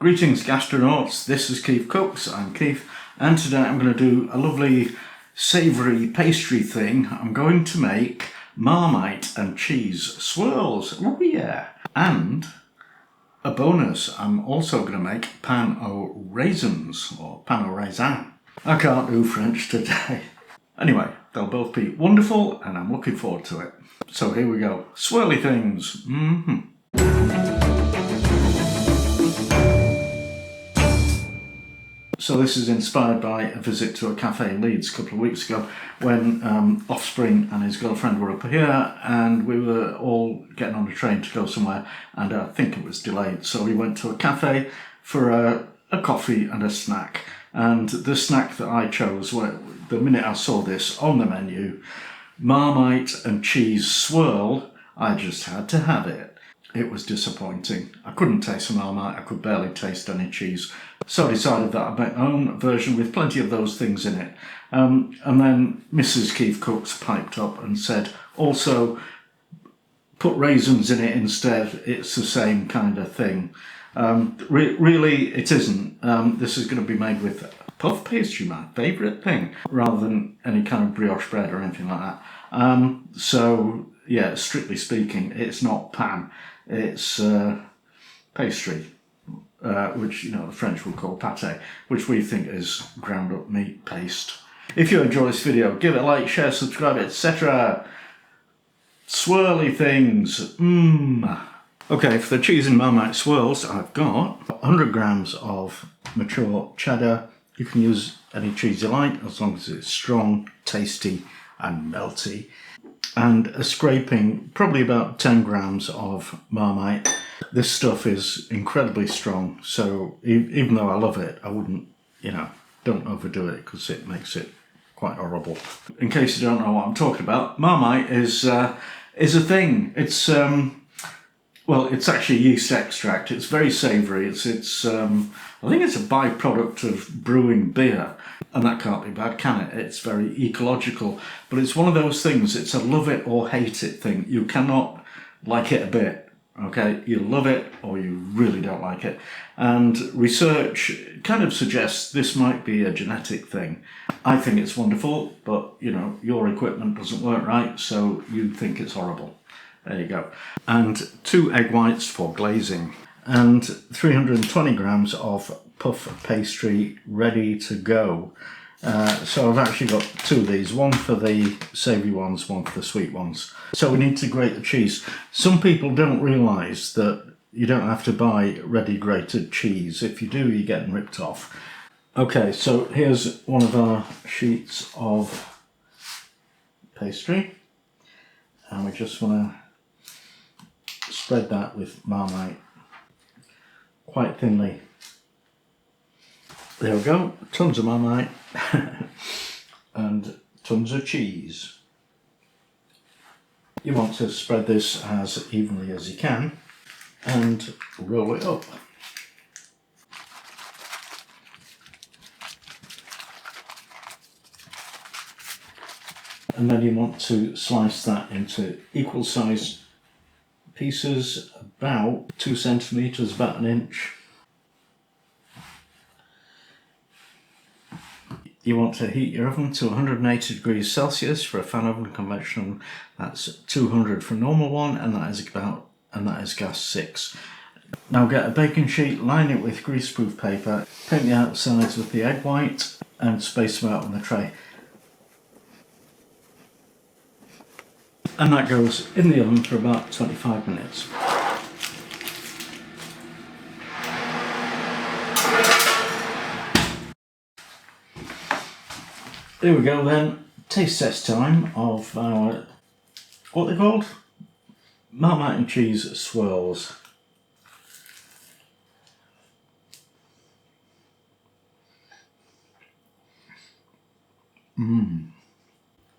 Greetings gastronauts, this is KeefCooks, I'm Keef, and today I'm going to do a lovely savoury pastry thing. I'm going to make Marmite and cheese swirls, oh yeah! And a bonus, I'm also going to make pain aux raisins, or pain aux raisins. I can't do French today. Anyway, they'll both be wonderful and I'm looking forward to it. So here we go, swirly things. So this is inspired by a visit to a cafe in Leeds a couple of weeks ago when Offspring and his girlfriend were up here and we were all getting on a train to go somewhere and I think it was delayed. So we went to a cafe for a coffee and a snack. And the snack that I chose, the minute I saw this on the menu, Marmite and cheese swirl, I just had to have it. It was disappointing. I couldn't taste the Marmite, I could barely taste any cheese. So I decided that I'd make my own version with plenty of those things in it. And then Mrs. KeefCooks piped up and said, also put raisins in it instead, it's the same kind of thing. Really, it isn't. This is going to be made with puff pastry, my favourite thing, rather than any kind of brioche bread or anything like that. So, yeah, strictly speaking, it's not pan, it's pastry. Which, you know, the French would call pâté, which we think is ground up meat paste. If you enjoy this video, give it a like, share, subscribe, etc. Swirly things. Okay, for the cheese and Marmite swirls, I've got 100 grams of mature cheddar. You can use any cheese you like, as long as it's strong, tasty and melty. And a scraping, probably about 10 grams of Marmite. This stuff is incredibly strong, so even though I love it, I wouldn't, don't overdo it because it makes it quite horrible. In case you don't know what I'm talking about, Marmite is a thing. It's it's actually yeast extract. It's very savoury. It's I think it's a byproduct of brewing beer, and that can't be bad, can it? It's very ecological, but it's one of those things. It's a love it or hate it thing. You cannot like it a bit. Okay, you love it or you really don't like it. And research kind of suggests this might be a genetic thing. I think it's wonderful, but your equipment doesn't work right, so you think it's horrible. There you go. And 2 egg whites for glazing. And 320 grams of puff pastry ready to go. So I've actually got 2 of these, one for the savoury ones, one for the sweet ones. So we need to grate the cheese. Some people don't realise that you don't have to buy ready grated cheese. If you do, you're getting ripped off. Okay, so here's one of our sheets of pastry. And we just want to spread that with Marmite quite thinly. There we go, tons of Marmite and tons of cheese. You want to spread this as evenly as you can and roll it up. And then you want to slice that into equal sized pieces, about 2 centimetres, about 1 inch. You want to heat your oven to 180 degrees Celsius for a fan oven conventional. That's 200 for a normal one, and that is gas 6. Now get a baking sheet, line it with greaseproof paper, paint the outsides with the egg white, and space them out on the tray. And that goes in the oven for about 25 minutes. There we go then, taste test time of our, what they're called? Marmite and cheese swirls.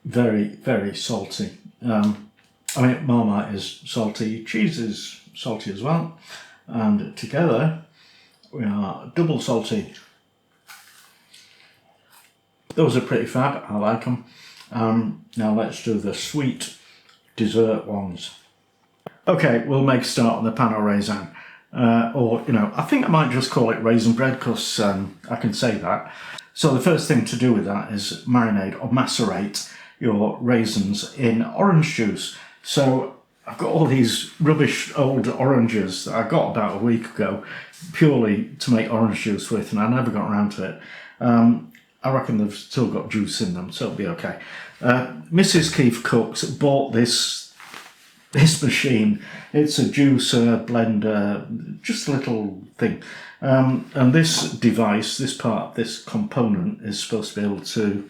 Very, very salty. Marmite is salty, cheese is salty as well, and together we are double salty. Those are pretty fab, I like them. Now let's do the sweet dessert ones. Okay, we'll make a start on the pain aux raisins. or, you know, I think I might just call it raisin bread because I can say that. So the first thing to do with that is marinate or macerate your raisins in orange juice. So I've got all these rubbish old oranges that I got about a week ago purely to make orange juice with, and I never got around to it. I reckon they've still got juice in them, so it'll be okay. Mrs. KeefCooks bought this machine. It's a juicer, blender, just a little thing. And this device, this part, this component is supposed to be able to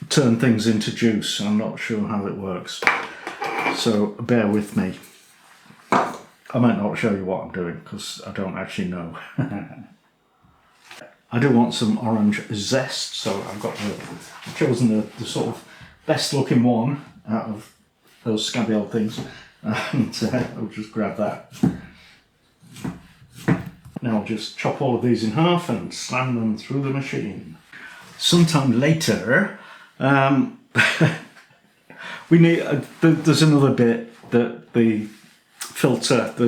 turn things into juice. I'm not sure how it works, so bear with me. I might not show you what I'm doing because I don't actually know. I do want some orange zest, so I've chosen the sort of best looking one out of those scabby old things, and I'll just grab that. Now I'll just chop all of these in half and slam them through the machine. Sometime later, we need there's another bit that the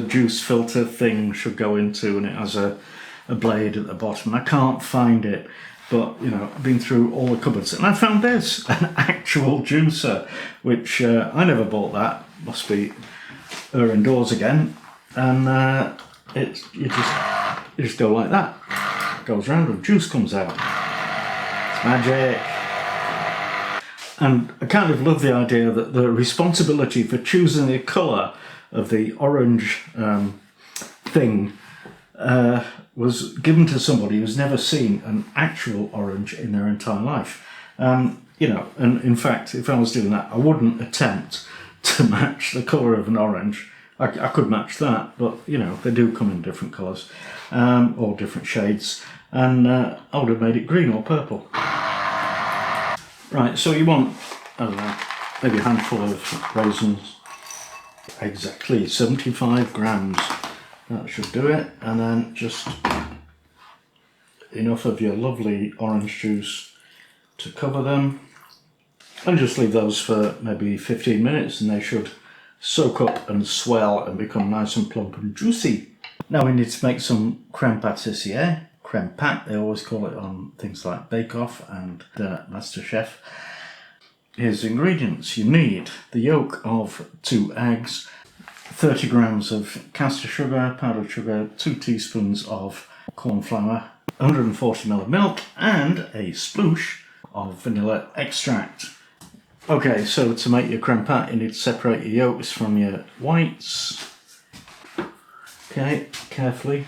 juice filter thing should go into, and it has a blade at the bottom. I can't find it, but you know, I've been through all the cupboards and I found this, an actual juicer, which I never bought that. Must be indoors again, and you just go like that. It goes round and juice comes out. It's magic. And I kind of love the idea that the responsibility for choosing the colour of the orange thing was given to somebody who's never seen an actual orange in their entire life. You know, and in fact, if I was doing that, I wouldn't attempt to match the colour of an orange. I could match that, but you know, they do come in different colours, or different shades, and I would have made it green or purple. Right, so you want, I don't know, maybe a handful of raisins. Exactly 75 grams. That should do it. And then just enough of your lovely orange juice to cover them. And just leave those for maybe 15 minutes and they should soak up and swell and become nice and plump and juicy. Now we need to make some crème pâtissière. Crème pat, they always call it on things like Bake Off and MasterChef. Here's the ingredients. You need the yolk of 2 eggs, 30 grams of caster sugar, powdered sugar, 2 teaspoons of corn flour, 140 ml of milk, and a sploosh of vanilla extract. Okay, so to make your crème pat, you need to separate your yolks from your whites. Okay, carefully.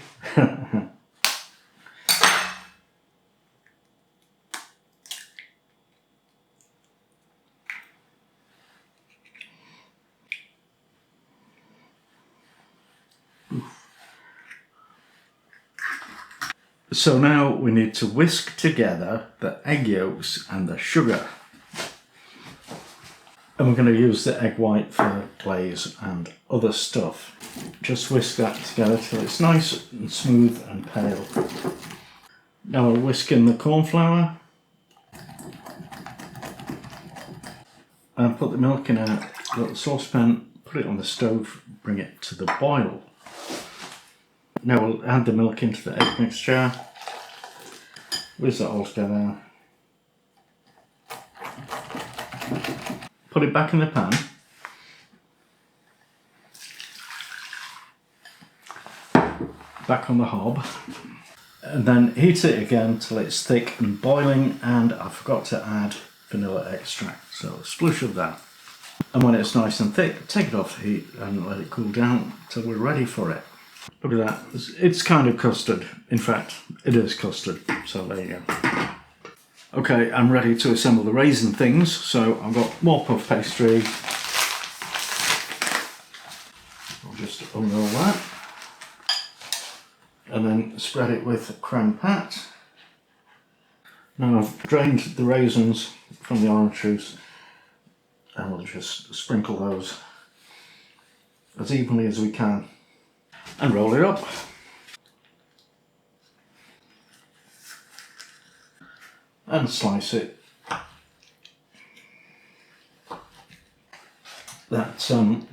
So now we need to whisk together the egg yolks and the sugar. And we're going to use the egg white for glaze and other stuff. Just whisk that together till it's nice and smooth and pale. Now we'll whisk in the corn flour. And put the milk in a little saucepan, put it on the stove, bring it to the boil. Now we'll add the milk into the egg mixture, whisk that all together, put it back in the pan, back on the hob, and then heat it again till it's thick and boiling, and I forgot to add vanilla extract, so a sploosh of that. And when it's nice and thick, take it off the heat and let it cool down till we're ready for it. Look at that, it's kind of custard. In fact, it is custard, so there you go. Okay, I'm ready to assemble the raisin things, so I've got more puff pastry. I'll just unroll that. And then spread it with crème pat. Now I've drained the raisins from the orange juice, and we'll just sprinkle those as evenly as we can. And roll it up. And slice it. that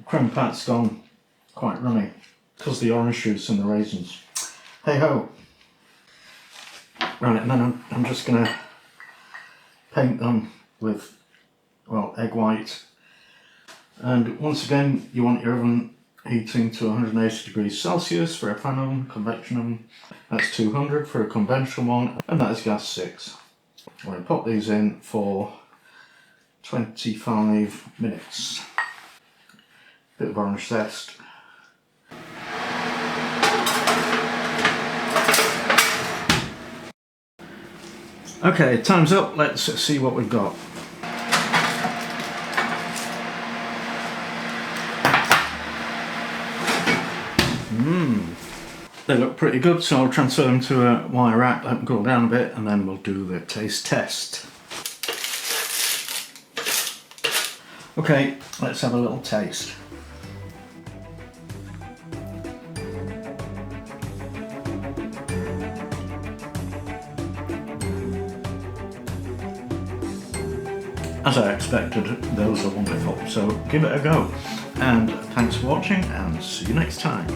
cream pat's gone quite runny because the orange juice and the raisins. Hey ho! Right, and then I'm just going to paint them with, well, egg white. And once again, you want your oven heating to 180 degrees Celsius for a pan oven, convection oven. That's 200 for a conventional one, and that is gas 6. I'm going to pop these in for 25 minutes. Bit of orange zest. Okay, time's up. Let's see what we've got. They look pretty good, so I'll transfer them to a wire rack, let them cool down a bit, and then we'll do the taste test. Okay, let's have a little taste. As I expected, those are wonderful, so give it a go. And thanks for watching, and see you next time.